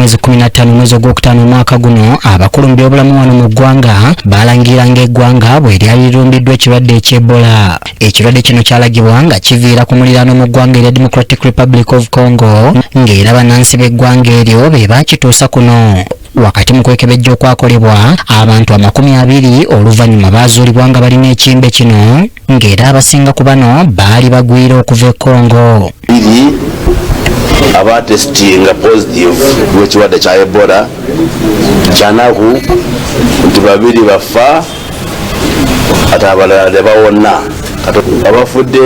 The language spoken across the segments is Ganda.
mwezi 15 mwezi gw'okutaano mwaka guno abakulu mu byobulamu wano mu ggwanga balangiranga eggwanga bwe lyali lirumbiddwa ekirwadde eky'Ebola. Ekirwadde kino kyalagibwa nga kiviira ku muliraano mu ggwanga erya Democratic Republic of Congo ng'era bannansi b'eggwanga eryo be baakituusa kuno. Wakati mu kwekebejja okwakolebwa abantu 20 oluvannyuma baazuulibwa nga balina ekimbe kino ng'era abasinga ku bano baali bagwira okuva e Congo. Abatestinga positive w'ekirwadde kya Ebola kyanaku nti 2 bafa ate abalala ne bawona. Abafudde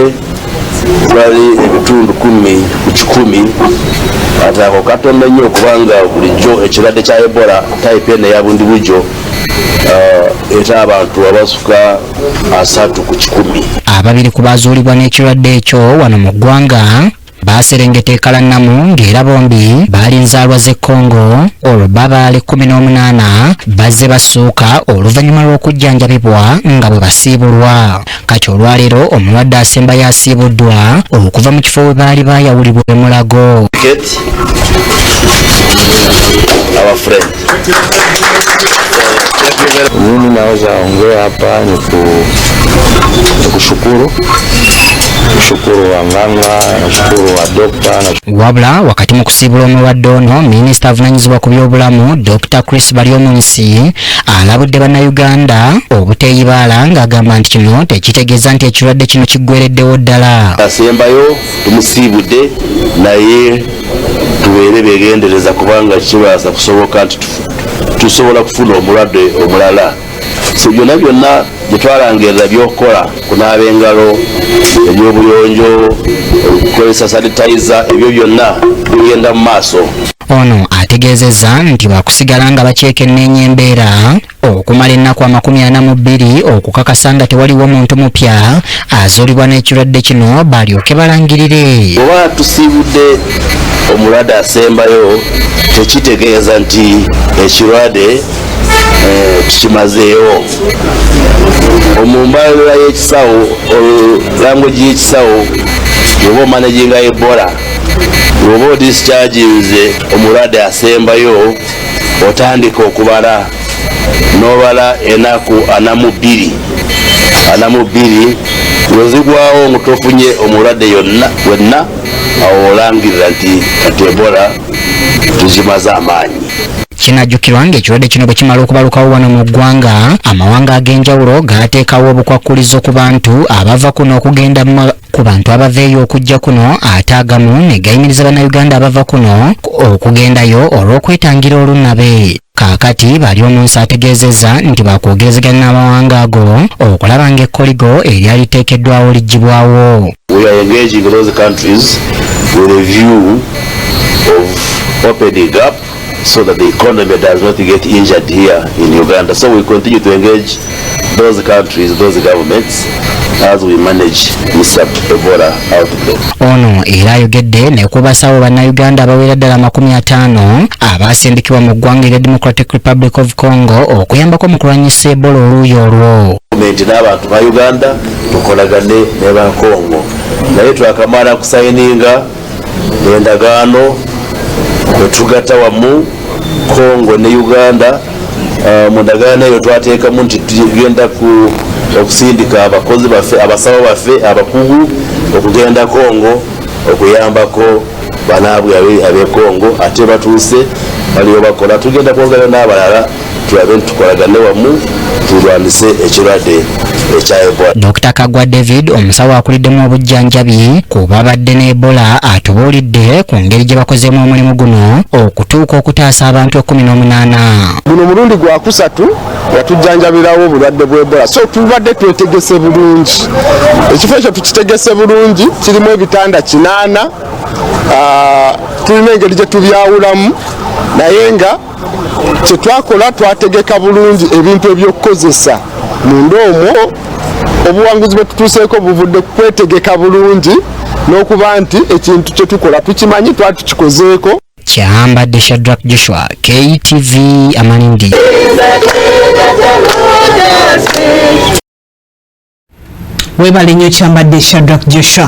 bali ebitundu 10 ku 100 ate ako katonda nnyo okubanga bulijjo ekirwadde kya Ebola type eno eya bundi bujjo eta abantu abasuka 3 ku 100. Ababiri ku baazuulibwa n'ekirwadde ekyo wano mu ggwanga baaserengeta e Kalanamu ng'era bombi baali nzaalwa z'e Congo olwo babaale 18 bazze bassuuka oluvannyuma lw'okujjanjabibwa nga bwe basiibulwa. Kati olwaleero omulwadde asembayo asiibuddwa okuva mu kifo we baali baayawulibwa e Mulago. Mimi naweza ongea hapa ni kushukuru wanganga, nashukuru wa dokta. Wabula wakati mu kusiibula omulwadde ono, minisita avunanyizibwa ku byobulamu Dr. Chris Baryomunsi alabudde bannayuganda obuteeyibaala ng'agamba nti kino tekitegeeza nti ekirwadde kino kiggwereddewo ddala. Asembayo tumusiibudde naye tubeere beegendereza kubanga kibaasa kusoboka nti tusobola kufuna omulwadde omulala. So byonna bye twalangira by'okukola kunaaba engalo, ebyobuyonjo, okukozesa sanitizer, ebyo byonna bigenda mu maaso. Ono ategeezezza nti baakusigala nga bakyekenneenya embeera okumala ennaku 42 okukakasa nga tewaliwo muntu mupya azuulibwa n'ekirwadde kino balyoke balangirire. Oba tusiibudde omulwadde asembayo tekitegeeza nti ekirwadde tukimazeewo. Omumbalula y'ekisawo language y'ekisawo bw'oba omanaginga Ebola bw'oba odischarginze omulwadde asembayo otandika okubala n'obala ennaku 42 wezigwawo nga tofunye omulwadde wenna awo olangirira nti kati Ebola tuzimaze amaanyi. Kinajjukirwa ng'ekirwadde kino bwe kimala okubalukawo wano mu ggwanga, amawanga ag'enjawulo gaateekawo obukwakkulizo ku bantu abava kuno okugenda ku bantu abaveeyo okujja kuno, ate agamu ne gayimiriza bannayuganda abava kuno okugendayo olw'okwetangira olunabe. Kaakati Baryomunsi ategeezezza nti baakwogerezeganya n'amawanga ago okulaba ng'ekkoligo eryali liteekeddwawo liggyibwawo. We are engaging those countries with a view of opening up so that the economy does not get injured here in Uganda. So we continue to engage those countries, those governments as we manage this Ebola outbreak. Ono era ayogedde ne ku basawo bannayuganda abawera ddala 50 abaasindikibwa mu ggwanga erya Democratic Republic of Congo okuyambako mu kulwanyisa Ebola oluuyi olwo. Gavumenti n'abantu ba Uganda tukolagane ne ba Congo, naye twakamala kusayininga endagaano etugatta wamu Congo ne Uganda. Mu ndagaano eyo twateekamu nti tugenda okusindika abakozi baffe, abasawo baffe abakugu okugenda Congo okuyambako banaabwe ab'e Congo, ate batuuse baliyo bakola. Tugenda kwongera n'abalala tulabe nti tukolagane wamu tulwanise ekirwadde ekya Ebola. Dr. Kagwa David, omusawo akuliddemu obujjanjabi ku babadde ne Ebola, atubuulidde ku ngeri gye bakozeemu omulimu guno okutuuka okutaasa abantu 18. Guno mulundi gwa 3 yatujjanjabirawo obulwadde bw'Ebola, so tubadde twetegese bulungi. Ekifo ekyo tukitegese bulungi, kirimu ebitanda 8, tulina engeri gye tubyawulamu, naye nga kye twakola twategeka bulungi ebintu ebyokukozesa munda omwo. Obuwanguzi bwe tutuuseeko buvudde kwetegeka bulungi n'okuba nti ekintu kye tukola tukimanyi twali tukikozeeko. Kyambadde Shadrack Joshua, KTV Amanindi. Webale nnyo Kyambadde Shadrack Joshua.